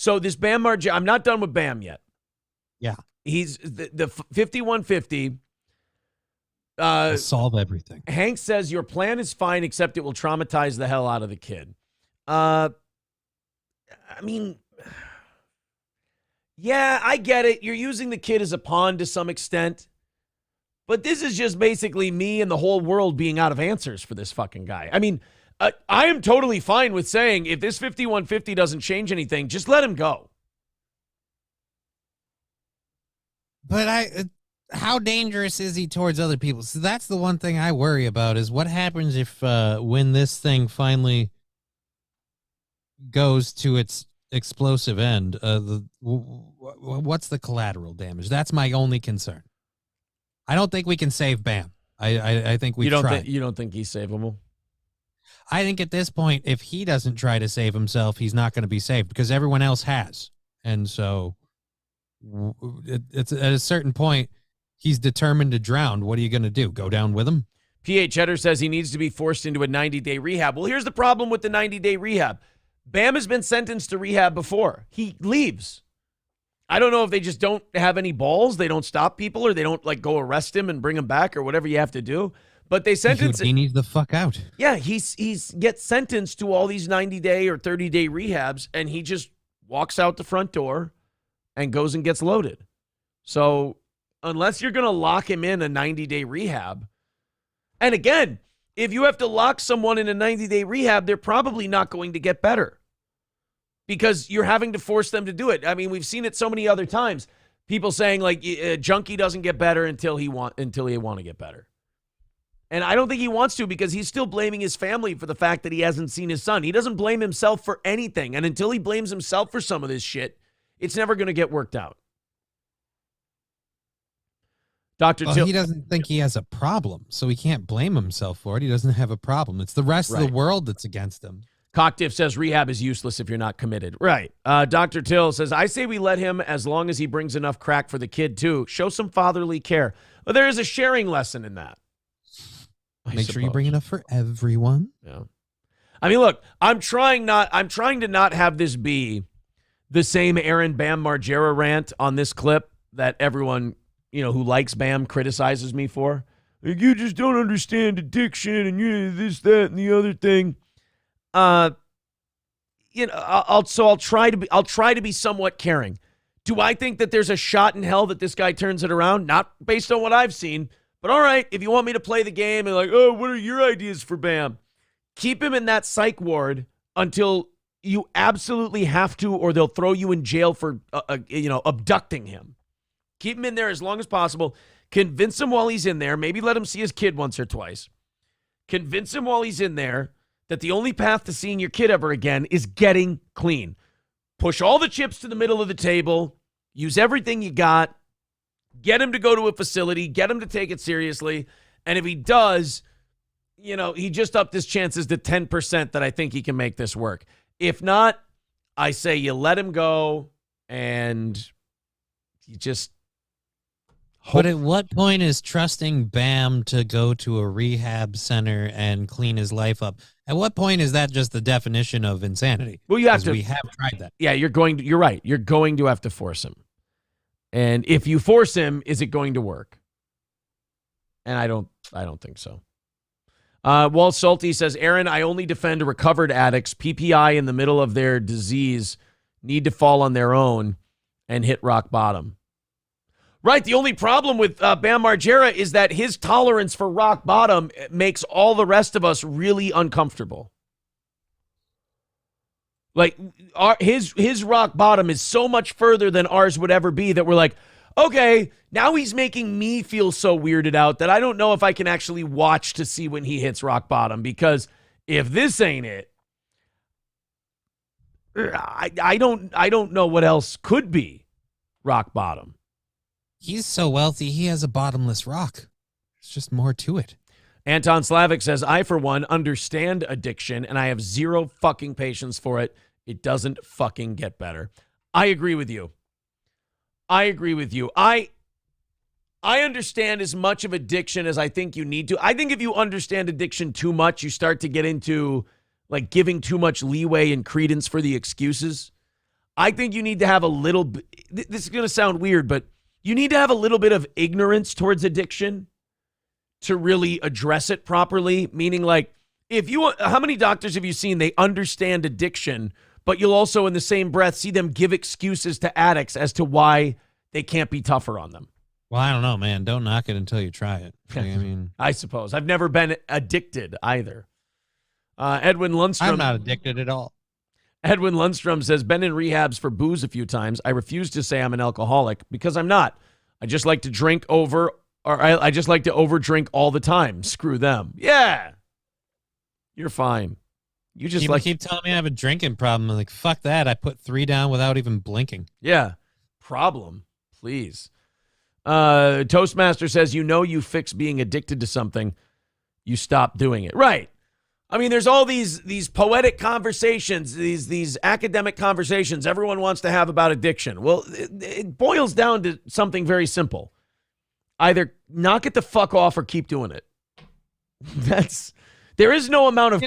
So this Bam Margera, I'm not done with Bam yet. Yeah. He's the 5150. Will solve everything. Hank says your plan is fine, except it will traumatize the hell out of the kid. I mean, yeah, I get it. You're using the kid as a pawn to some extent. But this is just basically me and the whole world being out of answers for this fucking guy. I mean, I am totally fine with saying if this 5150 doesn't change anything, just let him go. But how dangerous is he towards other people? So that's the one thing I worry about is what happens if when this thing finally goes to its explosive end, what's the collateral damage? That's my only concern. I don't think we can save Bam. I think we tried. You don't think he's savable? I think at this point, if he doesn't try to save himself, he's not going to be saved because everyone else has. And so it's at a certain point, he's determined to drown. What are you going to do? Go down with him? PH Cheddar says he needs to be forced into a 90-day rehab. Well, here's the problem with the 90-day rehab. Bam has been sentenced to rehab before. He leaves. I don't know if they just don't have any balls. They don't stop people or they don't like go arrest him and bring him back or whatever you have to do. But they sentence him. He needs the fuck out. Yeah, he's gets sentenced to all these 90-day or 30-day rehabs, and he just walks out the front door and goes and gets loaded. So unless you're going to lock him in a 90-day rehab, and again, if you have to lock someone in a 90-day rehab, they're probably not going to get better because you're having to force them to do it. I mean, we've seen it so many other times. People saying like a junkie doesn't get better until he want to get better. And I don't think he wants to because he's still blaming his family for the fact that he hasn't seen his son. He doesn't blame himself for anything. And until he blames himself for some of this shit, it's never going to get worked out. He doesn't think he has a problem, so he can't blame himself for it. He doesn't have a problem. It's the rest of the world that's against him. Cocktiff says rehab is useless if you're not committed. Right. Dr. Till says, I say we let him as long as he brings enough crack for the kid, too. Show some fatherly care. Well, there is a sharing lesson in that. Make sure you bring enough for everyone. Yeah. I mean, look, I'm trying to not have this be the same Aaron Bam Margera rant on this clip that everyone, who likes Bam criticizes me for. Like, you just don't understand addiction and you this, that, and the other thing. I'll try to be somewhat caring. Do I think that there's a shot in hell that this guy turns it around? Not based on what I've seen. But all right, if you want me to play the game and like, oh, what are your ideas for Bam? Keep him in that psych ward until you absolutely have to, or they'll throw you in jail for, abducting him. Keep him in there as long as possible. Convince him while he's in there. Maybe let him see his kid once or twice. Convince him while he's in there that the only path to seeing your kid ever again is getting clean. Push all the chips to the middle of the table. Use everything you got. Get him to go to a facility. Get him to take it seriously. And if he does, he just upped his chances to 10% that I think he can make this work. If not, I say you let him go and you just hope. But at what point is trusting Bam to go to a rehab center and clean his life up? At what point is that just the definition of insanity? Well, you have to. We have tried that. Yeah, you're right. You're going to have to force him. And if you force him, is it going to work? And I don't think so. Walt Salty says, Aaron, I only defend recovered addicts. PPI in the middle of their disease need to fall on their own and hit rock bottom. Right. The only problem with Bam Margera is that his tolerance for rock bottom makes all the rest of us really uncomfortable. Like his rock bottom is so much further than ours would ever be that we're like, okay, now he's making me feel so weirded out that I don't know if I can actually watch to see when he hits rock bottom, because if this ain't it, I don't know what else could be rock bottom. He's so wealthy, he has a bottomless rock. There's just more to it. Anton Slavic says, I, for one, understand addiction, and I have zero fucking patience for it. It doesn't fucking get better. I agree with you. I understand as much of addiction as I think you need to. I think if you understand addiction too much, you start to get into, like, giving too much leeway and credence for the excuses. I think you need to have a little this is going to sound weird, but you need to have a little bit of ignorance towards addiction to really address it properly. Meaning, like, how many doctors have you seen? They understand addiction, but you'll also in the same breath see them give excuses to addicts as to why they can't be tougher on them. Well, I don't know, man. Don't knock it until you try it. I mean, I suppose. I've never been addicted either. Edwin Lundstrom. I'm not addicted at all. Edwin Lundstrom says, been in rehabs for booze a few times. I refuse to say I'm an alcoholic because I'm not. I just like to drink I just like to overdrink all the time. Screw them. Yeah. You're fine. You just keep telling me I have a drinking problem. I'm like, fuck that. I put 3 down without even blinking. Yeah. Problem. Please. Toastmaster says, you fix being addicted to something. You stop doing it. Right. I mean, there's all these poetic conversations, these academic conversations everyone wants to have about addiction. Well, it boils down to something very simple. Either knock it the fuck off or keep doing it. There is no amount of...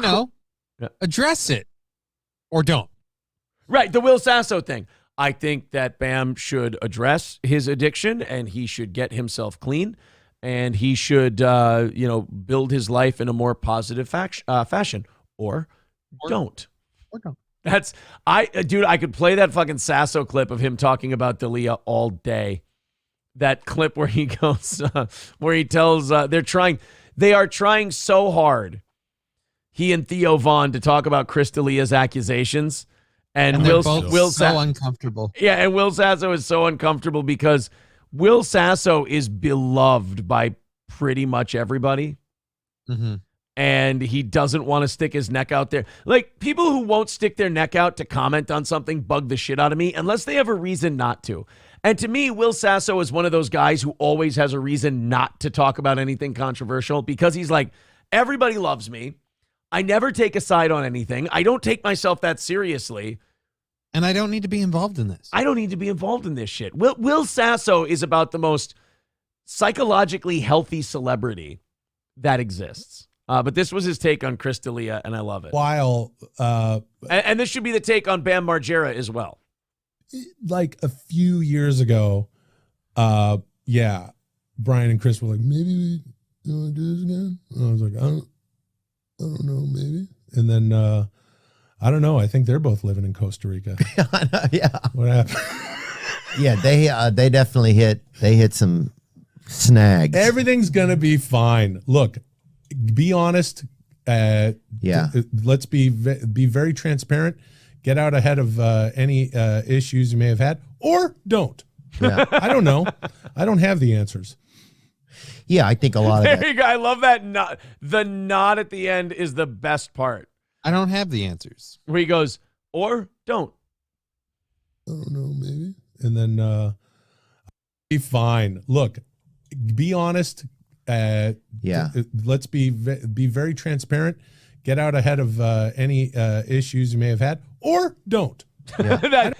address it or don't. Right, the Will Sasso thing. I think that Bam should address his addiction and he should get himself clean. And he should, build his life in a more positive fashion, or don't. Or don't. I could play that fucking Sasso clip of him talking about D'Elia all day. That clip where he goes, where he tells, they are trying so hard, he and Theo Vaughn, to talk about Chris D'Elia's accusations, and Will so uncomfortable. Yeah, and Will Sasso is so uncomfortable because Will Sasso is beloved by pretty much everybody. Mm-hmm. And he doesn't want to stick his neck out there. Like, people who won't stick their neck out to comment on something bug the shit out of me unless they have a reason not to. And to me, Will Sasso is one of those guys who always has a reason not to talk about anything controversial because he's like, everybody loves me. I never take a side on anything. I don't take myself that seriously. And I don't need to be involved in this. I don't need to be involved in this shit. Will Sasso is about the most psychologically healthy celebrity that exists. But this was his take on Chris D'Elia, and I love it. And this should be the take on Bam Margera as well. Like a few years ago, Brian and Chris were like, maybe we want to do this again? And I was like, I don't know, maybe. And then... I don't know. I think they're both living in Costa Rica. Yeah. What happened? Yeah, they definitely hit some snags. Everything's gonna be fine. Look, be honest. Let's be very transparent. Get out ahead of any issues you may have had, or don't. Yeah. I don't know. I don't have the answers. Yeah, I think a lot of that. There you go. I love that. The nod at the end is the best part. I don't have the answers. Where he goes, or don't. I don't know, maybe. And then be fine. Look, be honest. Let's be very transparent. Get out ahead of any issues you may have had, or don't. Yeah.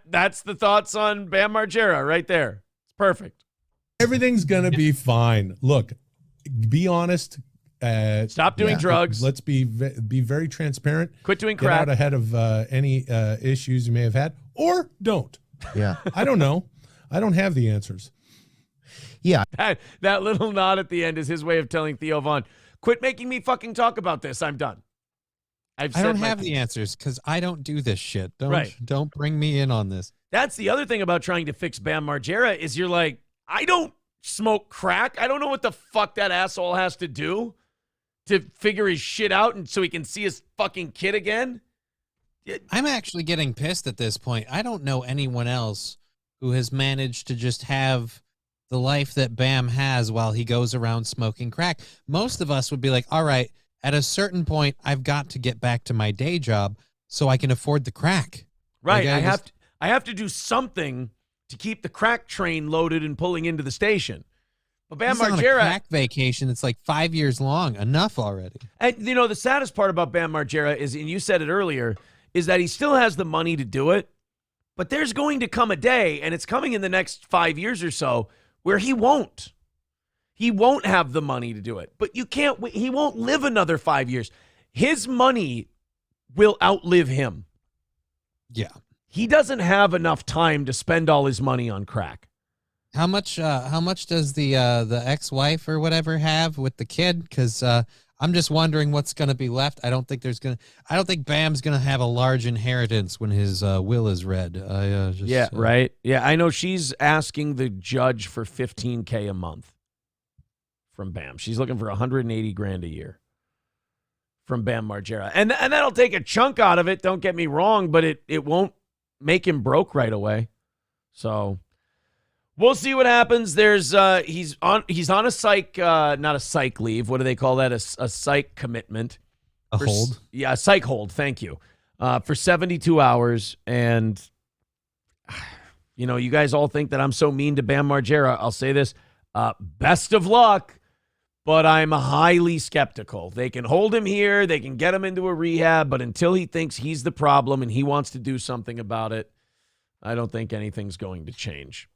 That's the thoughts on Bam Margera right there. It's perfect. Everything's gonna be fine. Look, be honest. Stop doing drugs. Let's be very transparent. Quit doing crack. Get out ahead of any issues you may have had, or don't. Yeah. I don't know. I don't have the answers. Yeah. That little nod at the end is his way of telling Theo Vaughn, quit making me fucking talk about this. I'm done. I don't have the answers because I don't do this shit. Don't bring me in on this. That's the other thing about trying to fix Bam Margera is you're like, I don't smoke crack. I don't know what the fuck that asshole has to do to figure his shit out and so he can see his fucking kid again. I'm actually getting pissed at this point. I don't know anyone else who has managed to just have the life that Bam has while he goes around smoking crack. Most of us would be like, all right, at a certain point, I've got to get back to my day job so I can afford the crack. Right. Like I have to do something to keep the crack train loaded and pulling into the station. But Bam Margera, on a crack vacation, it's like 5 years long. Enough already. And the saddest part about Bam Margera is, and you said it earlier, is that he still has the money to do it. But there's going to come a day, and it's coming in the next 5 years or so, where he won't. He won't have the money to do it. But he won't live another 5 years. His money will outlive him. Yeah. he doesn't have enough time to spend all his money on crack. How much does the ex-wife or whatever have with the kid? Because I'm just wondering what's going to be left. I don't think Bam's going to have a large inheritance when his will is read. Right. Yeah, I know she's asking the judge for $15K a month from Bam. She's looking for $180,000 a year from Bam Margera. And that'll take a chunk out of it, don't get me wrong, but it won't make him broke right away. So we'll see what happens. There's he's on a psych, not a psych leave. What do they call that? A psych commitment. A hold? Yeah, a psych hold. Thank you. For 72 hours. And, you guys all think that I'm so mean to Bam Margera. I'll say this. Best of luck, but I'm highly skeptical. They can hold him here. They can get him into a rehab. But until he thinks he's the problem and he wants to do something about it, I don't think anything's going to change.